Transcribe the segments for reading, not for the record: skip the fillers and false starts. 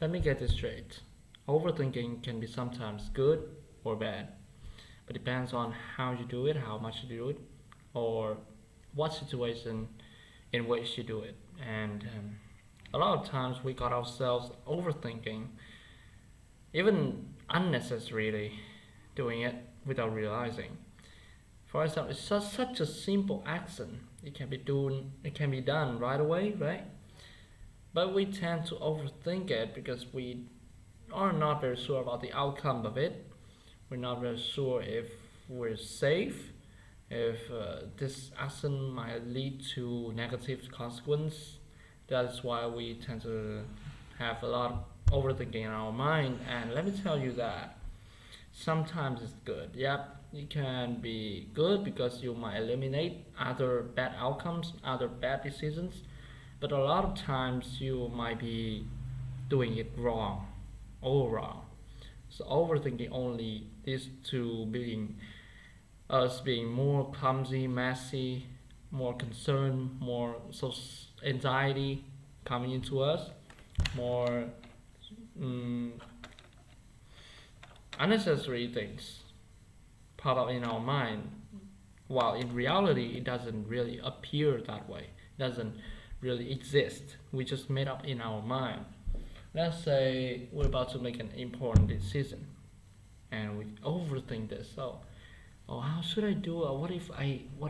Let me get this straight. Overthinking can be sometimes good or bad, but depends on how you do it, how much you do it, or what situation in which you do it. And a lot of times we got ourselves overthinking, even unnecessarily doing it without realizing. For example, it's just such a simple action. It can be done right away, right? But we tend to overthink it because we are not very sure about the outcome of it. We're not very sure if we're safe, if this action might lead to negative consequence. That's why we tend to have a lot of overthinking in our mind. And let me tell you that sometimes it's good. Yep, it can be good because you might eliminate other bad outcomes, other bad decisions. But a lot of times you might be doing it wrong, all wrong. So overthinking only leads to being more clumsy, messy, more concerned, more anxiety coming into us, more unnecessary things pop up in our mind. While in reality, it doesn't really appear that way. It doesn't really exist. We just made up in our mind. Let's say we're about to make an important decision, and we overthink this. So, oh, how should I do it? What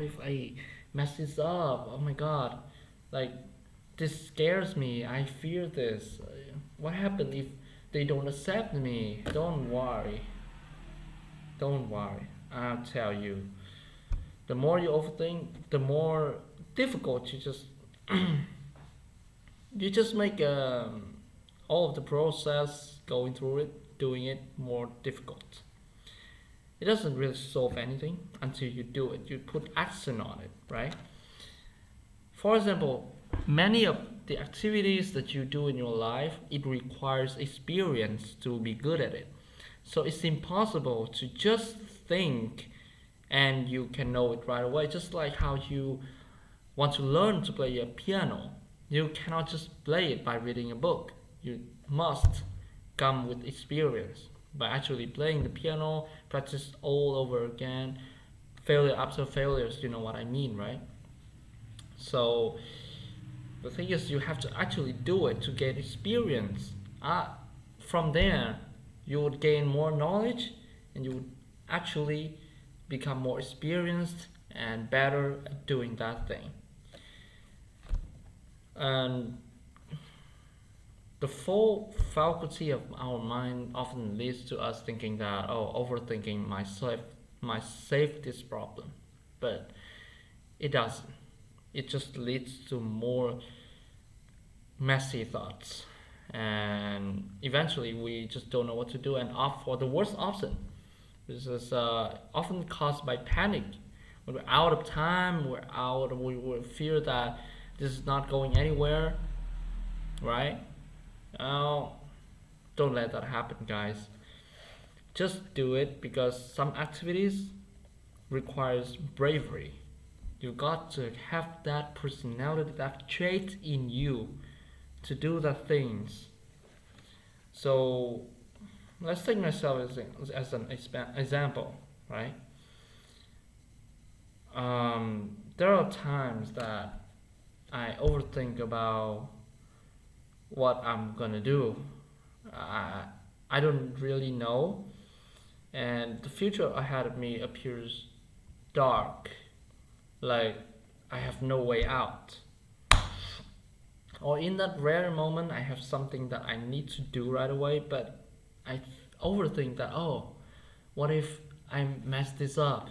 if I mess this up? Oh my God, like this scares me. I fear this. What happens if they don't accept me? Don't worry. Don't worry. I'll tell you. The more you overthink, the more difficult you just make all of the process going through it, doing it more difficult. It doesn't really solve anything until you do it. You put action on it, right? For example, many of the activities that you do in your life, it requires experience to be good at it. So it's impossible to just think and you can know it right away. Just like how you want to learn to play a piano, you cannot just play it by reading a book. You must come with experience by actually playing the piano, practice all over again, failure after failures. You know what I mean, right? So the thing is, you have to actually do it to get experience. From there, you would gain more knowledge, and you would actually become more experienced and better at doing that thing. And the full faculty of our mind often leads to us thinking that, oh, overthinking might save this problem, but it doesn't. It just leads to more messy thoughts, and eventually we just don't know what to do and opt for the worst option. This is often caused by panic. When we're out of time, we fear that this is not going anywhere, right? Oh, don't let that happen, guys. Just do it because some activities requires bravery. You got to have that personality, that trait in you to do the things. So let's take myself as an example, right? There are times that I overthink about what I'm gonna do. I don't really know, and the future ahead of me appears dark, like I have no way out. Or in that rare moment, I have something that I need to do right away, but I overthink that, oh, what if I mess this up?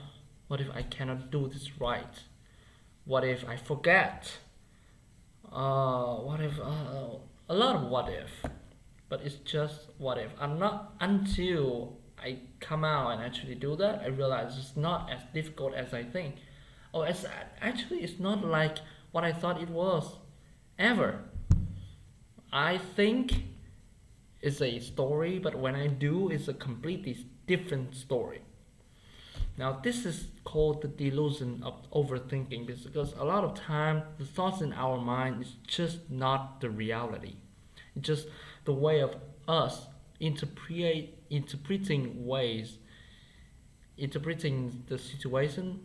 What if I cannot do this right? What if I forget? What if a lot of what if, but it's just what if. I'm not until I come out and actually do that. I realize it's not as difficult as I think. Oh, it's not like what I thought it was, ever. I think it's a story, but when I do, it's a completely different story. Now, this is called the delusion of overthinking because a lot of time the thoughts in our mind is just not the reality. It's just the way of us interpreting ways, interpreting the situation,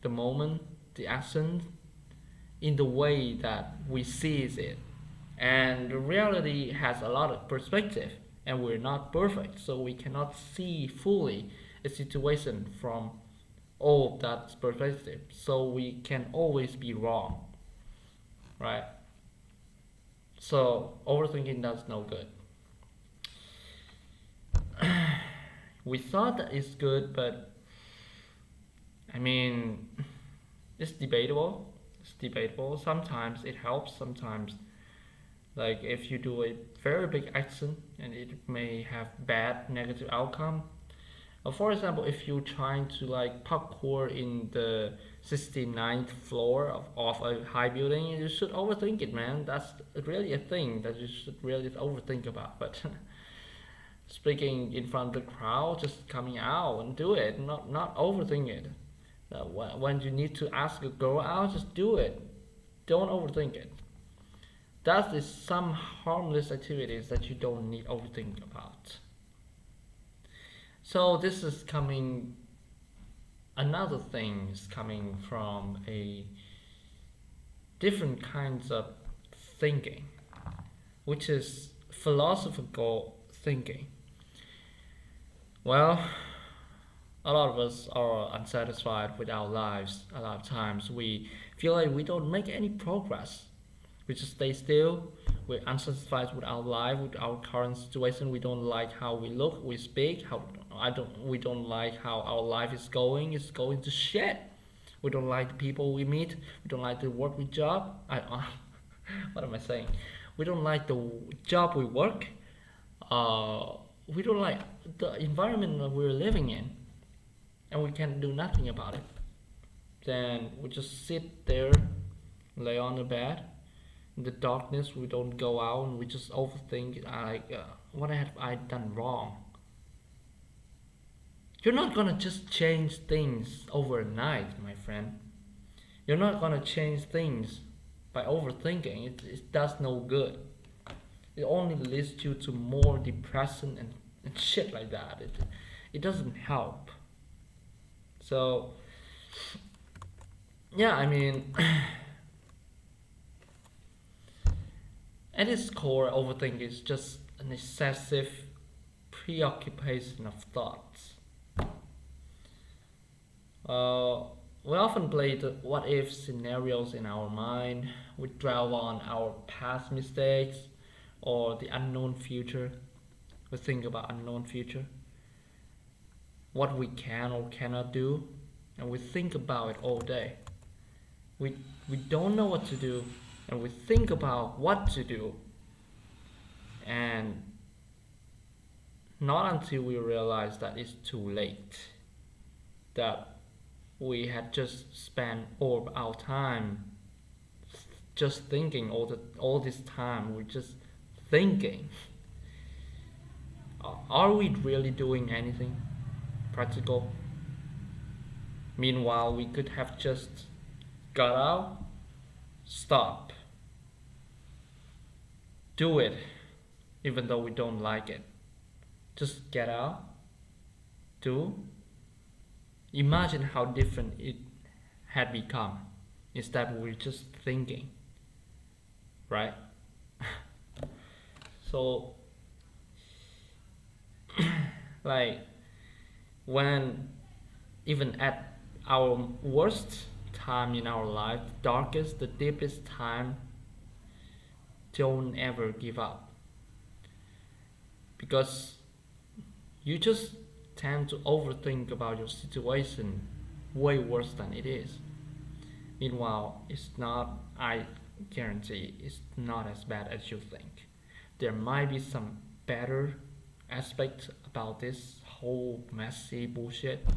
the moment, the action in the way that we sees it. And reality has a lot of perspective, and we're not perfect, so we cannot see fully a situation from all of that perspective. So we can always be wrong, right? So overthinking does no good. We thought that it's good, but I mean, it's debatable. It's debatable. Sometimes it helps. Sometimes, like if you do a very big action and it may have bad negative outcome. For example, if you're trying to like parkour in the 69th floor of a high building, you should overthink it, man. That's really a thing that you should really overthink about. But speaking in front of the crowd, just coming out and do it, not overthink it. When you need to ask a girl out, just do it. Don't overthink it. That is some harmless activities that you don't need overthink about. So this is coming. Another thing is coming from a different kinds of thinking, which is philosophical thinking. Well, a lot of us are unsatisfied with our lives. A lot of times we feel like we don't make any progress. We just stay still. We're unsatisfied with our life, with our current situation. We don't like how we look, we speak. We don't like how our life is going. It's going to shit. We don't like the people we meet. We don't like the work we job. What am I saying? We don't like the job we work. We don't like the environment that we're living in, and we can do nothing about it. Then we just sit there, lay on the bed, in the darkness. We don't go out, and we just overthink. What have I done wrong? You're not gonna just change things overnight, my friend. You're not gonna change things by overthinking. It does no good. It only leads you to more depression and shit like that. It doesn't help. So yeah, I mean, at its core, overthinking is just an excessive preoccupation of thoughts. We often play the what if scenarios in our mind. We dwell on our past mistakes or the unknown future. We think about unknown future, what we can or cannot do, and we think about it all day. We don't know what to do, and we think about what to do, and not until we realize that it's too late, that we had just spent all of our time just thinking. All this time we're just thinking. Are we really doing anything practical? Meanwhile, we could have just got out, stop, do it, even though we don't like it. Just get out, do. Imagine how different it had become instead we're just thinking, right? So like when even at our worst time in our life, the darkest, the deepest time, don't ever give up, because you just tend to overthink about your situation way worse than it is. Meanwhile, it's not, I guarantee it's not as bad as you think. There might be some better aspects about this whole messy bullshit,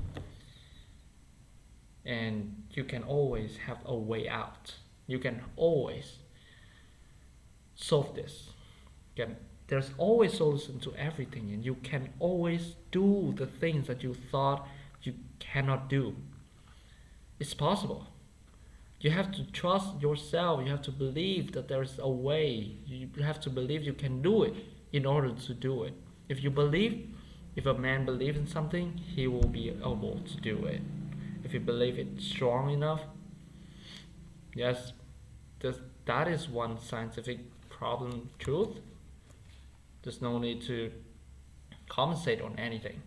and you can always have a way out. You can always solve this. There's always solution to everything, and you can always do the things that you thought you cannot do. It's possible. You have to trust yourself. You have to believe that there's a way. You have to believe you can do it, in order to do it. If you believe, if a man believes in something, he will be able to do it. If you believe it's strong enough, yes, that is one scientific problem truth. There's no need to compensate on anything.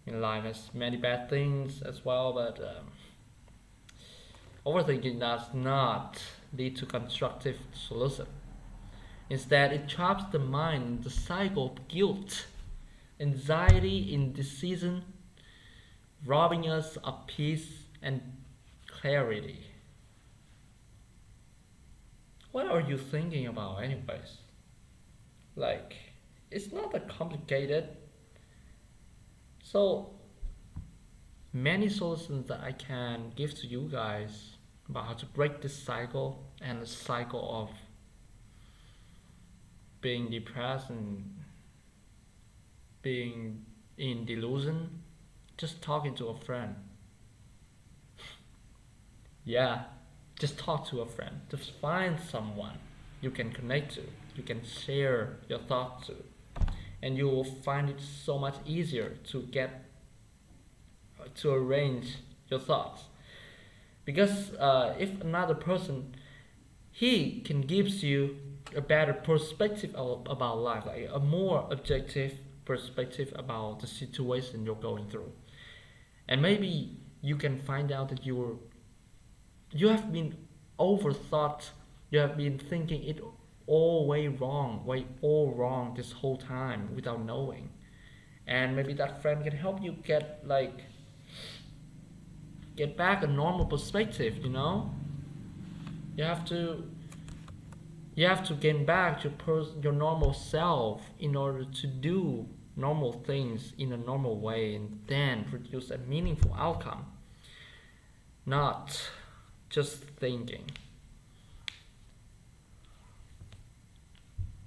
In life has many bad things as well, but overthinking does not lead to constructive solution. Instead, it traps the mind in the cycle of guilt, anxiety, indecision, robbing us of peace and clarity. What are you thinking about, anyways? Like, it's not that complicated. So, many solutions that I can give to you guys about how to break this cycle and the cycle of being depressed and being in delusion. Just talking to a friend. Yeah, just talk to a friend. Just find someone you can connect to, you can share your thoughts to, and you will find it so much easier to arrange your thoughts. Because if another person, he can gives you a better perspective about life, like a more objective perspective about the situation you're going through, and maybe you can find out that you have been overthought, you have been thinking it all wrong this whole time without knowing, and maybe that friend can help you get back a normal perspective. You have to you have to gain back your normal self in order to do normal things in a normal way and then produce a meaningful outcome, not just thinking.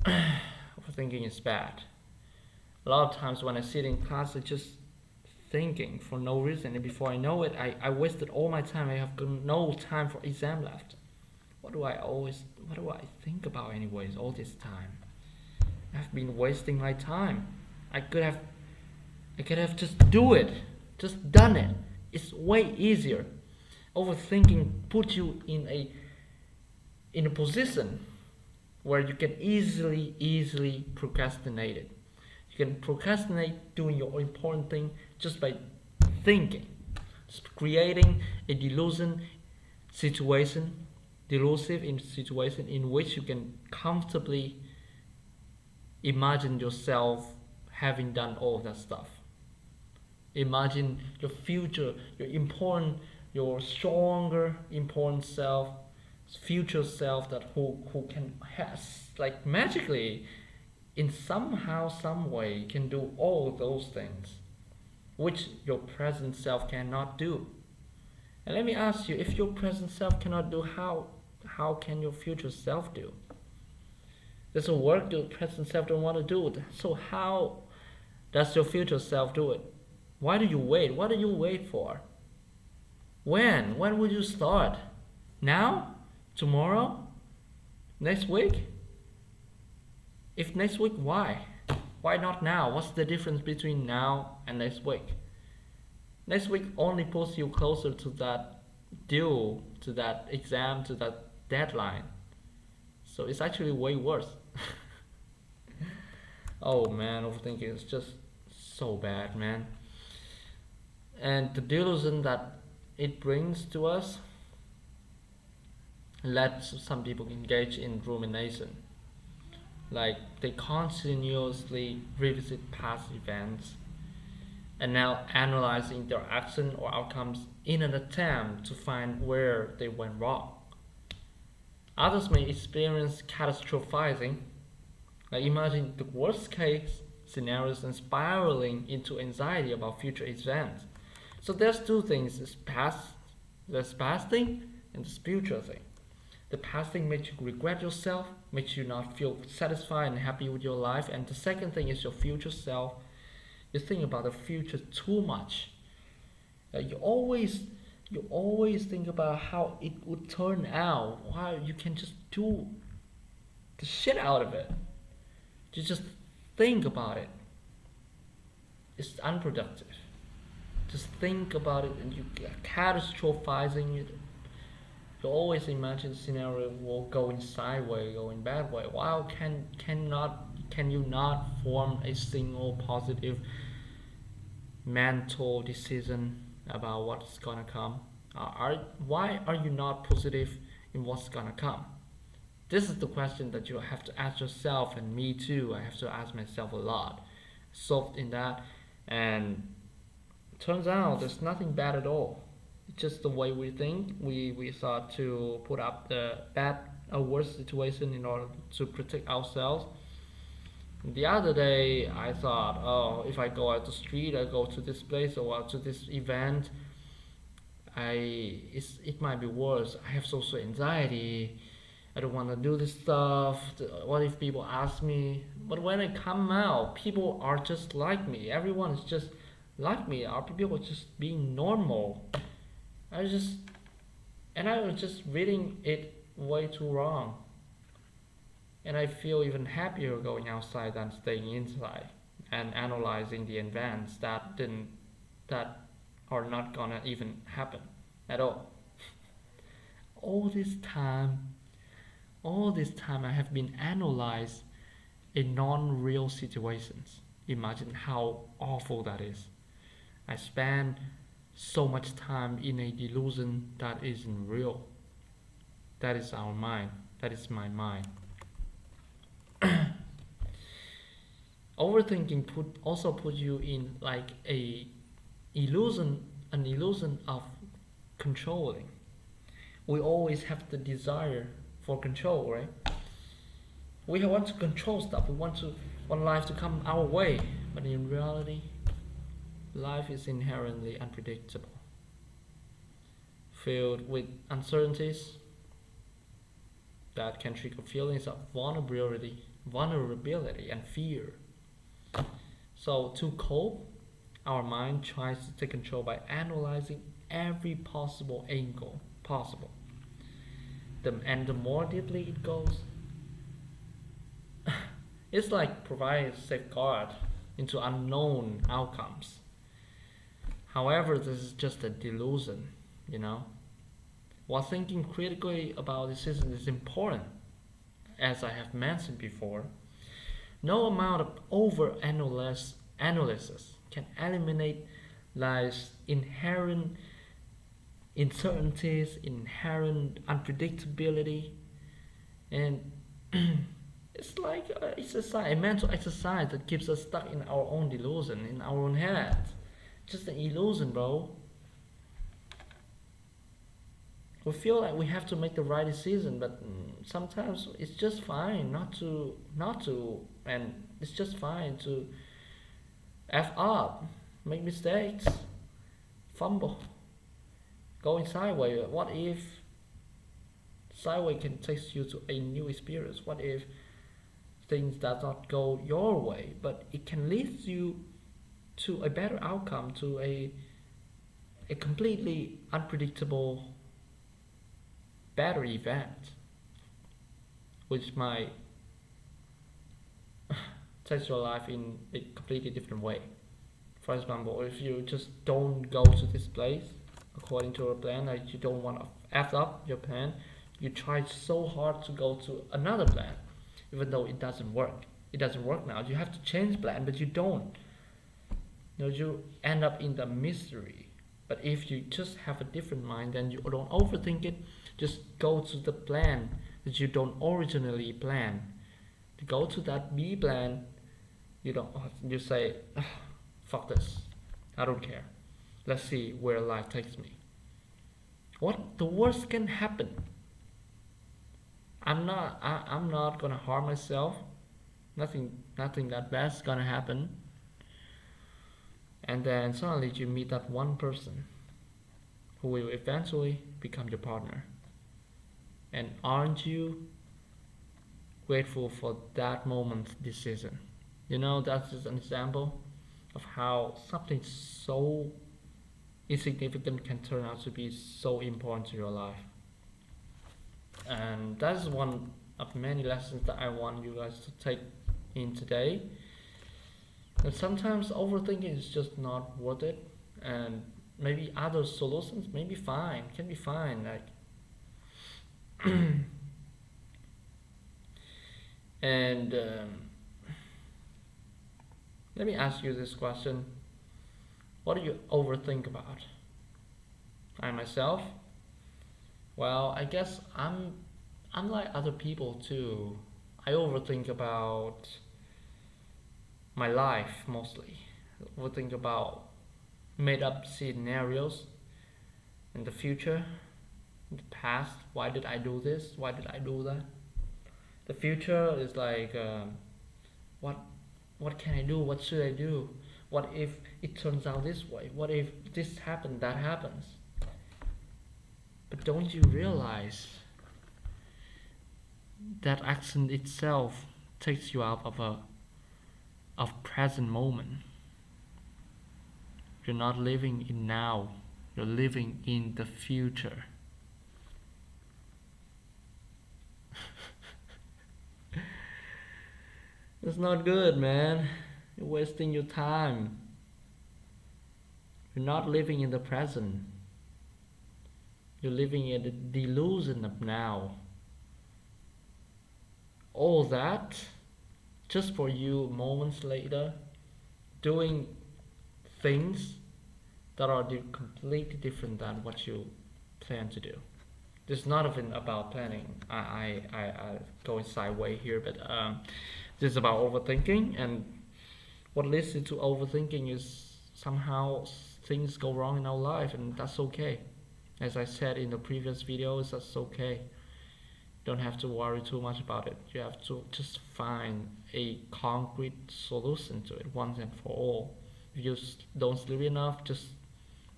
Overthinking is bad. A lot of times when I sit in class, I just thinking for no reason, and before I know it, I wasted all my time. I have no time for exam left. What do I think about anyways all this time? I've been wasting my time. I could have just do it, just done it. It's way easier. Overthinking puts you in a position where you can easily procrastinate it. You can procrastinate doing your important thing just by thinking, just creating a delusive in situation in which you can comfortably imagine yourself having done all of that stuff. Imagine your future, your stronger, important self, future self that who can has like magically in somehow some way can do all those things which your present self cannot do. And let me ask you, if your present self cannot do, how can your future self do? There's a work your present self don't want to do. So how does your future self do it? Why do you wait? What do you wait for? When? When will you start? Now? Tomorrow? Next week? If next week, why? Why not now? What's the difference between now and next week? Next week only puts you closer to that due, to that exam, to that deadline. So it's actually way worse. Oh man, overthinking is just so bad, man. And the delusion that it brings to us lets some people engage in rumination. Like they continuously revisit past events and now analyzing their action or outcomes in an attempt to find where they went wrong. Others may experience catastrophizing, like imagine the worst case scenarios and spiraling into anxiety about future events. So there's two things: there's past thing and there's future thing. The past thing makes you regret yourself, makes you not feel satisfied and happy with your life, and the second thing is your future self. You think about the future too much. You always think about how it would turn out. How you can just do the shit out of it. You just think about it, it's unproductive. Just think about it and you catastrophizing it. You always imagine scenario going sideways, going bad way. Wow, can you not form a single positive mental decision about what's gonna come? Why are you not positive in what's gonna come? This is the question that you have to ask yourself, and me too. I have to ask myself a lot. Soaked in that, and turns out there's nothing bad at all. It's just the way we think. We thought to put up the bad or worse situation in order to protect ourselves. The other day, I thought, oh, if I go out the street, I go to this place or out to this event, it might be worse. I have social anxiety. I don't want to do this stuff. What if people ask me? But when I come out, people are just like me. Everyone is just like me. Our people are just being normal. I just and I was just reading it way too wrong. And I feel even happier going outside than staying inside and analyzing the events that are not gonna even happen at all. All this time, all this time I have been analyzed in non-real situations. Imagine how awful that is. I spend so much time in a delusion that isn't real. That is our mind. That is my mind. Overthinking also put you in like an illusion of controlling. We always have the desire for control, right? We want to control stuff. We want life to come our way, but in reality, life is inherently unpredictable, filled with uncertainties that can trigger feelings of vulnerability and fear. So to cope, our mind tries to take control by analyzing every possible angle possible. And the more deeply it goes, it's like providing a safeguard into unknown outcomes. However, this is just a delusion, you know. While thinking critically about decisions is important, as I have mentioned before, no amount of over-analysis can eliminate life's inherent uncertainties, inherent unpredictability, and it's like a mental exercise that keeps us stuck in our own delusion, in our own head. Just an illusion, bro. We feel like we have to make the right decision, but sometimes it's just fine not to, and it's just fine to f up, make mistakes, fumble, going sideways. What if sideways can take you to a new experience? What if things does not go your way, but it can lead you to a better outcome, to a completely unpredictable better event, which might touch your life in a completely different way. For example, if you just don't go to this place according to your plan, like you don't want to f up your plan, you try so hard to go to another plan, even though it doesn't work. It doesn't work now. You have to change plan, but you don't. You end up in the misery. But if you just have a different mind, then you don't overthink it. Just go to the plan that you don't originally plan. To go to that B plan, you say, oh, fuck this, I don't care. Let's see where life takes me. What the worst can happen? I'm not gonna harm myself. Nothing that bad's gonna happen. And then suddenly you meet that one person who will eventually become your partner. And aren't you grateful for that moment's decision? That's just an example of how something so insignificant can turn out to be so important to your life. And that is one of many lessons that I want you guys to take in today. And sometimes overthinking is just not worth it, and maybe other solutions may be fine, can be fine. Like, and let me ask you this question: what do you overthink about? I myself, well, I guess I'm like other people too. I overthink about my life mostly. I overthink about made up scenarios in the future, in the past. Why did I do this? Why did I do that? The future is like, what what can I do? What should I do? What if it turns out this way? What if this happens, that happens? But don't you realize that action itself takes you out of a of present moment? You're not living in now. You're living in the future. It's not good, man. You're wasting your time. You're not living in the present. You're living in the delusion of now. All that just for you moments later doing things that are completely different than what you plan to do. This is not even about planning. I going sideways here, but this is about overthinking, and what leads to overthinking is somehow things go wrong in our life, and that's okay. As I said in the previous videos, that's okay. Don't have to worry too much about it. You have to just find a concrete solution to it once and for all. If you don't sleep enough, just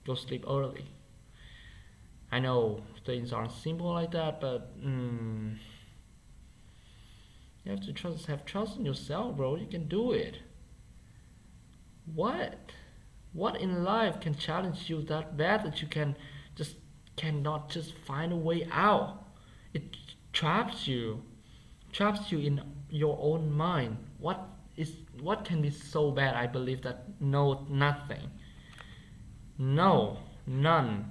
go sleep early. I know things aren't simple like that, but you have to have trust in yourself, bro. You can do it. What? What in life can challenge you that bad that you just cannot just find a way out? It traps you in your own mind. What can be so bad? I believe that nothing, none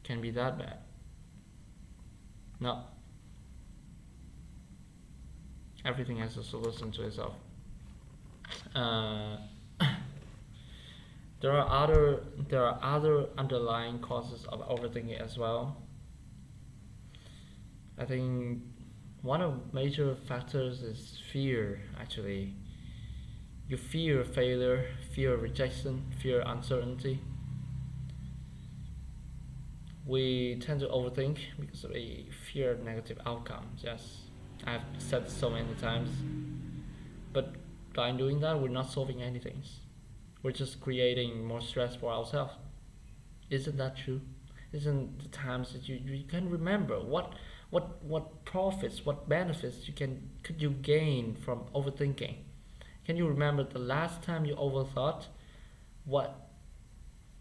can be that bad. No, everything has a solution to itself. Uh, there are other underlying causes of overthinking as well. I think one of major factors is fear. Actually, you fear failure, fear rejection, fear uncertainty. We tend to overthink because of a fear of negative outcomes. Yes, I've said so many times. But by doing that, we're not solving anything. We're just creating more stress for ourselves. Isn't that true? Isn't the times that you can remember what profits, what benefits could you gain from overthinking? Can you remember the last time you overthought? What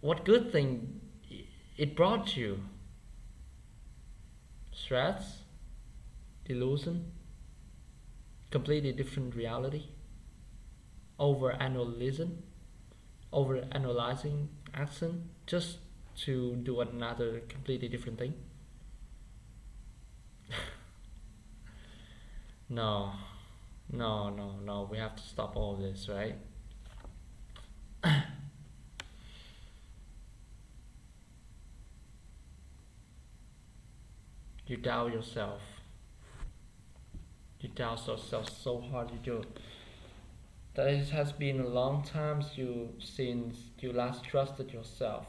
what good thing it brought you? Stress, delusion, completely different reality, overanalyzing, overanalyzing action just to do another completely different thing. No, no. We have to stop all this, right? You doubt yourself. You doubt yourself so hard you do. That it has been a long time since you last trusted yourself.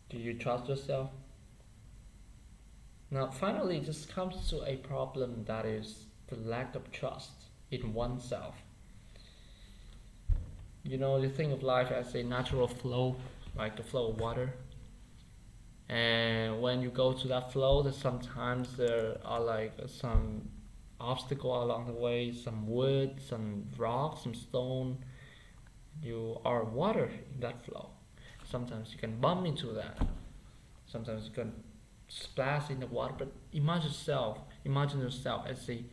Do you trust yourself? Now, finally, it just comes to a problem that is the lack of trust in oneself. You think of life as a natural flow, like the flow of water. And when you go to that flow, that sometimes there are like some obstacle along the way, some wood, some rock, some stone. You are water in that flow. Sometimes you can bump into that. Sometimes you can splash in the water. But imagine yourself as a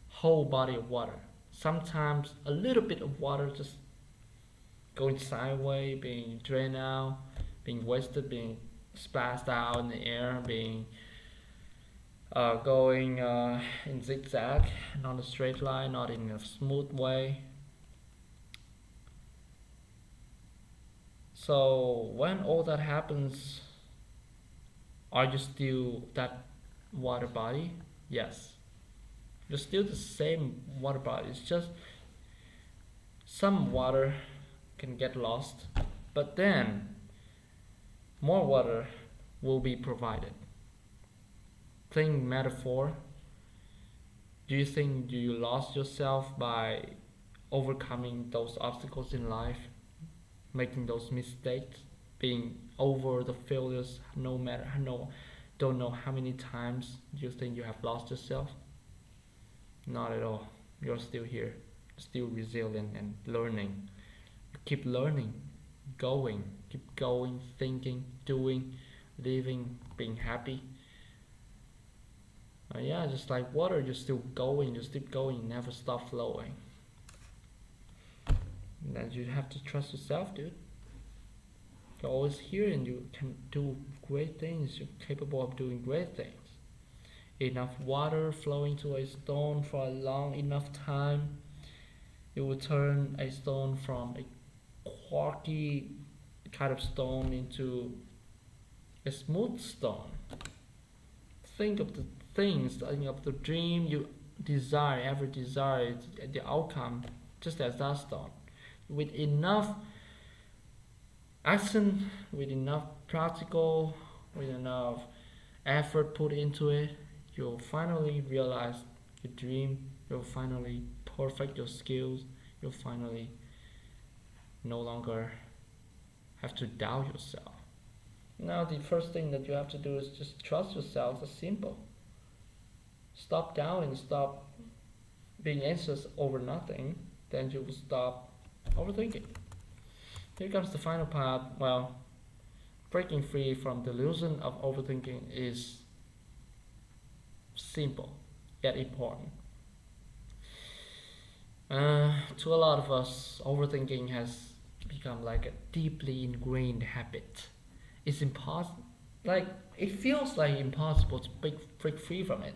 whole body of water, sometimes a little bit of water just going sideways, being drained out, being wasted, being splashed out in the air, being going in zigzag, not a straight line, not in a smooth way. So when all that happens, are you still that water body? Yes. You're still the same water body. It's just some water can get lost, but then more water will be provided. Think metaphor. Do you think you lost yourself by overcoming those obstacles in life, making those mistakes, being over the failures, no matter don't know how many times you think you have lost yourself? Not at all. You're still here, still resilient and learning. Keep learning, going, keep going, thinking, doing, living, being happy. Yeah, just like water, you're still going, you keep going, you never stop flowing. And then you have to trust yourself, dude. You're always here and you can do great things. You're capable of doing great things. Enough water flowing to a stone for a long enough time, it will turn a stone from a quirky kind of stone into a smooth stone. Think of the things, think of the dream you desire, ever desire, the outcome, just as that stone. With enough action, with enough practical, with enough effort put into it, you'll finally realize your dream, you'll finally perfect your skills, you'll finally no longer have to doubt yourself. Now the first thing that you have to do is just trust yourself. It's simple. Stop doubting, stop being anxious over nothing, then you will stop overthinking. Here comes the final part. Well, breaking free from delusion of overthinking is simple yet important. To a lot of us, overthinking has become like a deeply ingrained habit. It's impossible. Like it feels like impossible to break free from it.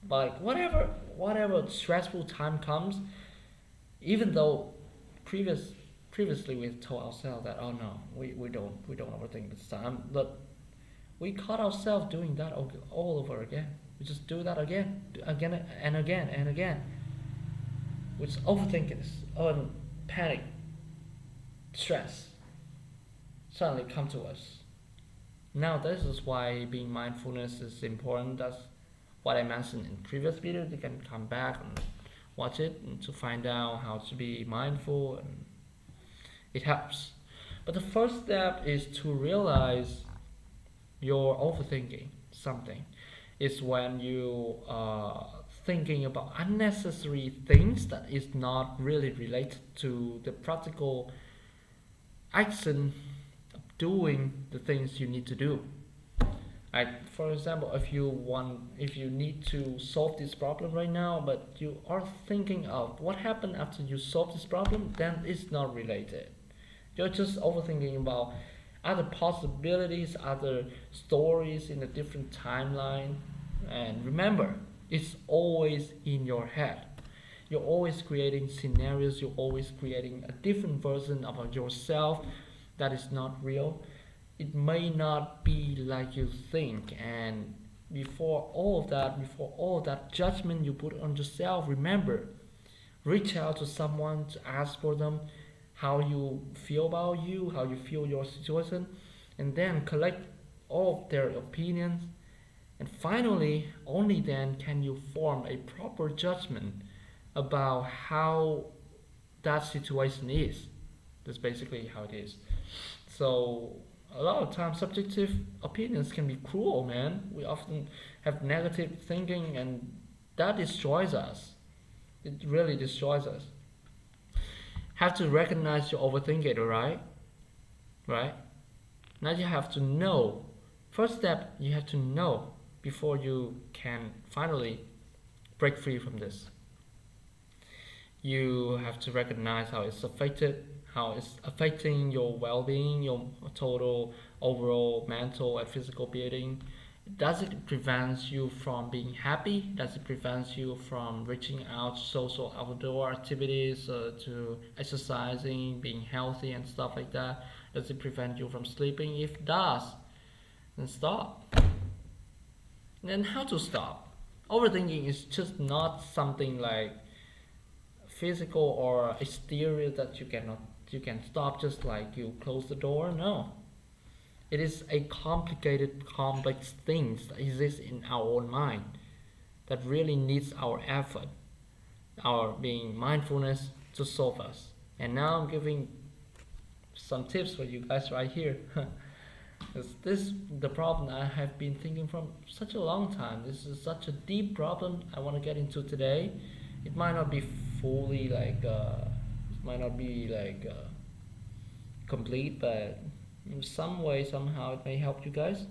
Like whatever stressful time comes, even though previously we told ourselves that, oh no, we don't overthink this time, but we caught ourselves doing that all over again. We just do that again and again and again. Which overthinkers, panic, stress suddenly come to us. Now this is why being mindfulness is important. That's what I mentioned in previous videos. You can come back and watch it and to find out how to be mindful, and it helps. But the first step is to realize you're overthinking something. It's when you are thinking about unnecessary things that is not really related to the practical action of doing the things you need to do. Like for example, if you need to solve this problem right now, but you are thinking of what happened after you solve this problem, then it's not related. You're just overthinking about other possibilities, other stories in a different timeline. And remember, it's always in your head. You're always creating scenarios, you're always creating a different version of yourself that is not real. It may not be like you think, and before all that judgment you put on yourself, remember, reach out to someone to ask for them how you feel about you, how you feel your situation, and then collect all of their opinions, and finally only then can you form a proper judgment about how that situation is. That's basically how it is. So a lot of times subjective opinions can be cruel, man. We often have negative thinking, and that destroys us. It really destroys us. Have to recognize you overthink it, right? Right? Now you have to know. First step, you have to know before you can finally break free from this. You have to recognize how it's affecting your well-being, your total overall mental and physical being. Does it prevent you from being happy? Does it prevent you from reaching out to social outdoor activities, to exercising, being healthy and stuff like that? Does it prevent you from sleeping? If it does, then stop. Then how to stop? Overthinking is just not something like physical or exterior that you can stop just like you close the door. No, it is a complicated, complex things that exist in our own mind that really needs our effort, our being mindfulness to solve us. And now I'm giving some tips for you guys right here. This is the problem I have been thinking from such a long time. This is such a deep problem I want to get into today. It might not be fully it might not be complete, but in some way, somehow, it may help you guys.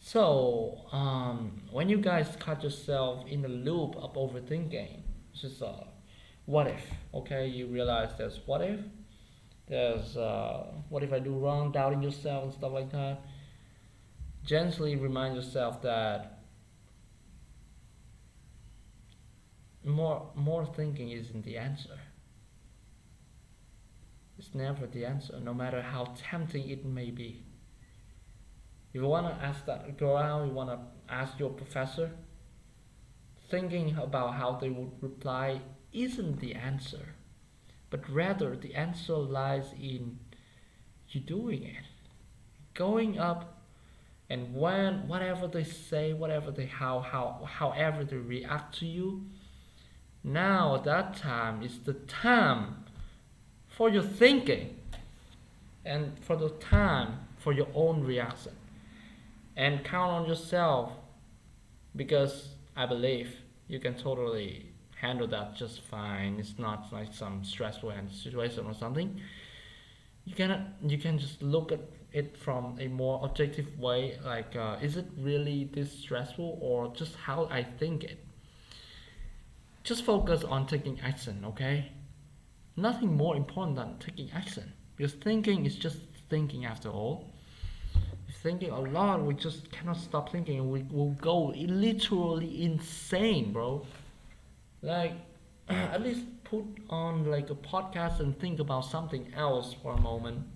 So, when you guys cut yourself in the loop of overthinking, it's just what if? Okay, you realize there's what if. There's what if I do wrong, doubting yourself and stuff like that. Gently remind yourself that more thinking isn't the answer. It's never the answer, no matter how tempting it may be. If you want to ask that girl out, you want to ask your professor, thinking about how they would reply isn't the answer, but rather the answer lies in you doing it, going up, and when whatever they say, whatever they however they react to you, now that time is the time for your thinking and for the time for your own reaction. And count on yourself, because I believe you can totally handle that just fine. It's not like some stressful situation or something. You can just look at it from a more objective way, is it really this stressful or just how I think it? Just focus on taking action, okay? Nothing more important than taking action, because thinking is just thinking after all. If thinking a lot, we just cannot stop thinking. We will go literally insane, bro. Like, at least put on like a podcast and think about something else for a moment.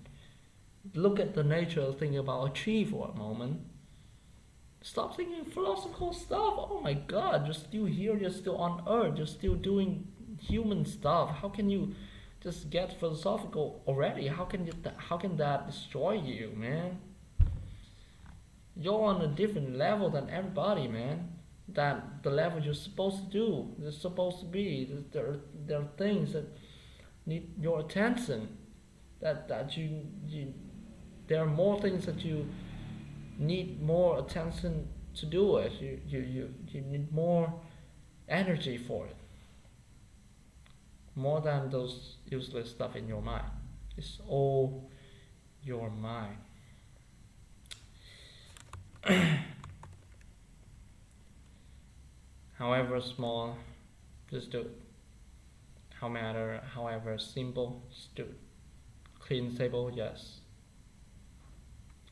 Look at the nature, think about a tree for a moment. Stop thinking philosophical stuff. Oh my god, you're still here, you're still on earth, you're still doing human stuff. How can you just get philosophical already? How can that destroy you, man? You're on a different level than everybody, man. That the level you're supposed to do, you're supposed to be. There are things that need your attention. That you there are more things that you need more attention to do it. You need more energy for it. More than those useless stuff in your mind. It's all your mind. However small, just do it. However simple, just do it. Clean table, yes.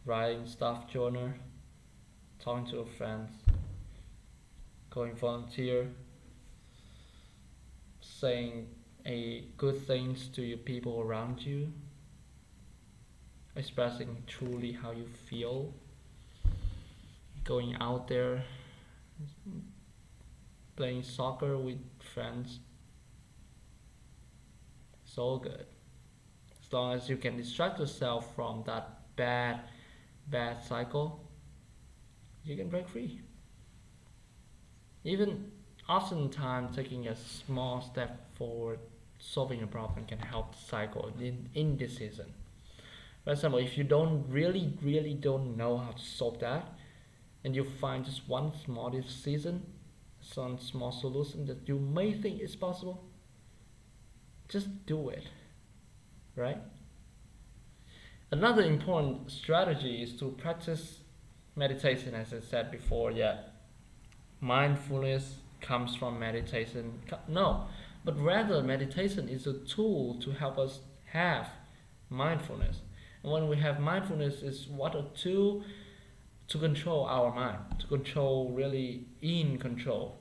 Writing stuff journal, talking to friends, going volunteer, saying a good things to your people around you, expressing truly how you feel, going out there, playing soccer with friends. It's all good. As long as you can distract yourself from that bad cycle, you can break free. Even oftentimes taking a small step forward, solving a problem can help the cycle in indecision. For example, if you really don't know how to solve that, and you find just one small decision, some small solution that you may think is possible, just do it, right? Another important strategy is to practice meditation, as I said before. Yeah, mindfulness comes from meditation. No, but rather meditation is a tool to help us have mindfulness. And when we have mindfulness, is what a tool to control our mind, to control, really in control.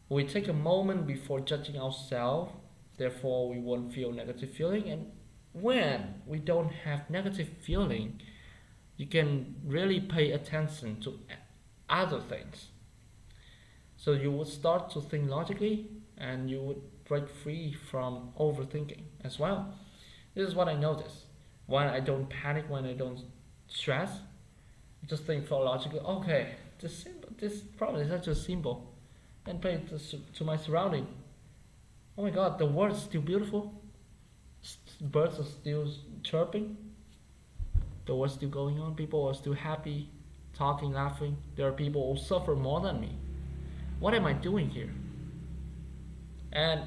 We take a moment before judging ourselves, therefore we won't feel negative feeling. And when we don't have negative feeling, you can really pay attention to other things. So you would start to think logically, and you would break free from overthinking as well. This is what I notice. When I don't panic, when I don't stress, I just think for logically, okay, this problem is actually simple. And pay to my surrounding. Oh my god, the world is still beautiful. Birds are still chirping. The world's still going on. People are still happy, talking, laughing. There are people who suffer more than me. What am I doing here? And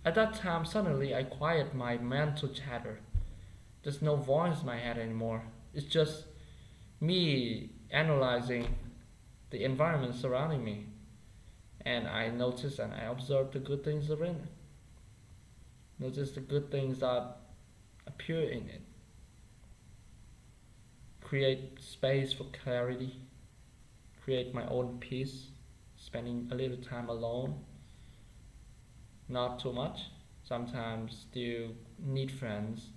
at that time, suddenly I quiet my mental chatter. There's no voice in my head anymore. It's just me analyzing the environment surrounding me. And I notice and I observe the good things around it. Notice the good things that appear in it. Create space for clarity. Create my own peace. Spending a little time alone. Not too much. Sometimes still need friends.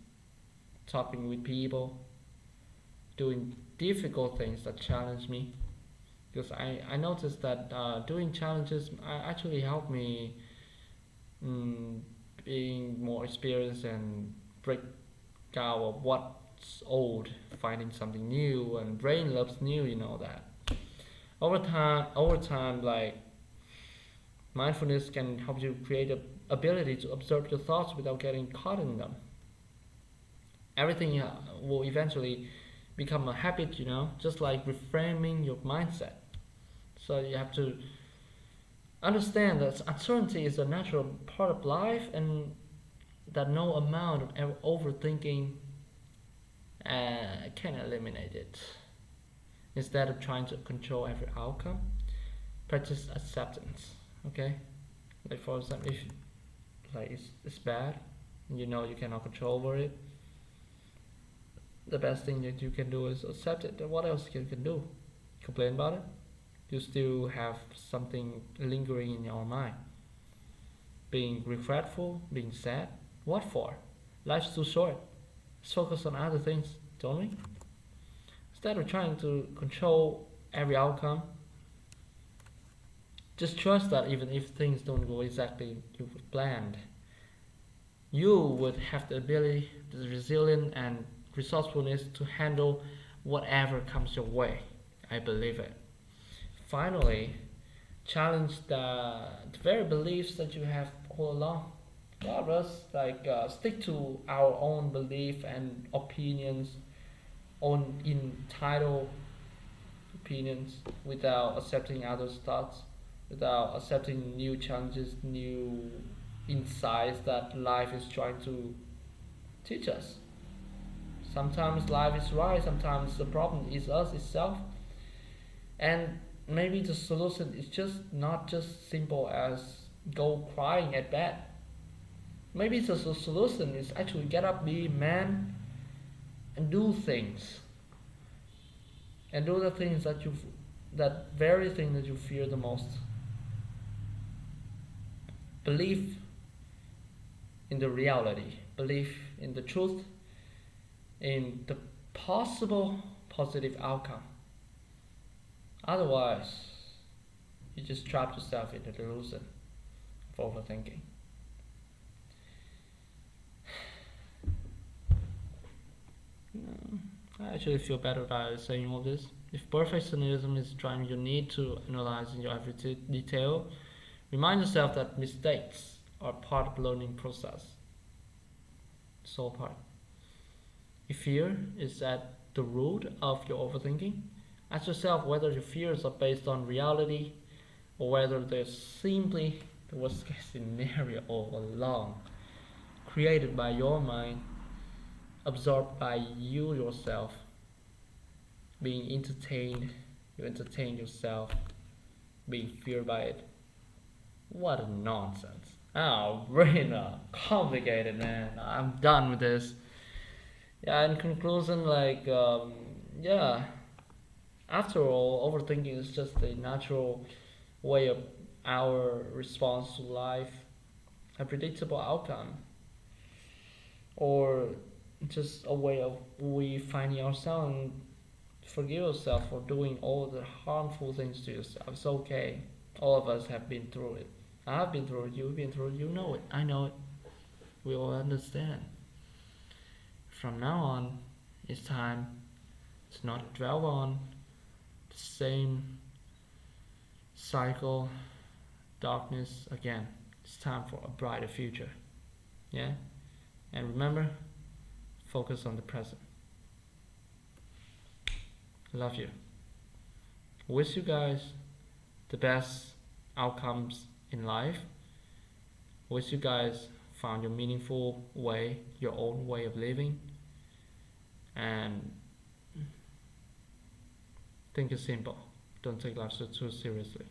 Talking with people. Doing difficult things that challenge me. Because I noticed that doing challenges actually helped me being more experienced and break out of what's old, finding something new, and brain loves new, you know that. Over time, like mindfulness can help you create a ability to observe your thoughts without getting caught in them. Everything will eventually become a habit, just like reframing your mindset. So you have to understand that uncertainty is a natural part of life, and that no amount of overthinking can eliminate it. Instead of trying to control every outcome, practice acceptance. Okay, like for example, if it's bad, and you cannot control over it, the best thing that you can do is accept it. What else you can do? Complain about it? You still have something lingering in your mind. Being regretful, being sad. What for? Life's too short. Let's focus on other things, don't we? Instead of trying to control every outcome, just trust that even if things don't go exactly you planned, you would have the ability, the resilience, and resourcefulness to handle whatever comes your way. I believe it. Finally, challenge the very beliefs that you have all along. Regardless, stick to our own belief and opinions, own entitled opinions, without accepting others' thoughts, without accepting new challenges, new insights that life is trying to teach us. Sometimes life is right, sometimes the problem is us itself. And maybe the solution is just not just simple as go crying at bed. Maybe the solution is actually get up, be a man, and do things. And do the things that very thing that you fear the most. Believe in the reality, believe in the truth, in the possible positive outcome. Otherwise, you just trap yourself in the delusion of overthinking. I actually feel better about saying all this. If perfectionism is driving your need to analyze in your every detail, remind yourself that mistakes are part of the learning process. It's all part. If fear is at the root of your overthinking, ask yourself whether your fears are based on reality or whether they're simply the worst case scenario all along, created by your mind, absorbed by you yourself, being entertained, you entertain yourself, being feared by it. What a nonsense. Oh, really not complicated, man. I'm done with this. Yeah, in conclusion, yeah, after all, overthinking is just a natural way of our response to life, a predictable outcome, or just a way of we finding ourselves and forgive yourself for doing all the harmful things to yourself. It's okay. All of us have been through it. I've been through it. You've been through it. You know it. I know it. We all understand. From now on, it's time to not dwell on the same cycle, darkness again. It's time for a brighter future. Yeah? And remember, focus on the present. Love you. Wish you guys the best outcomes in life. Wish you guys found your meaningful way, your own way of living. And think it's simple. Don't take life so too seriously.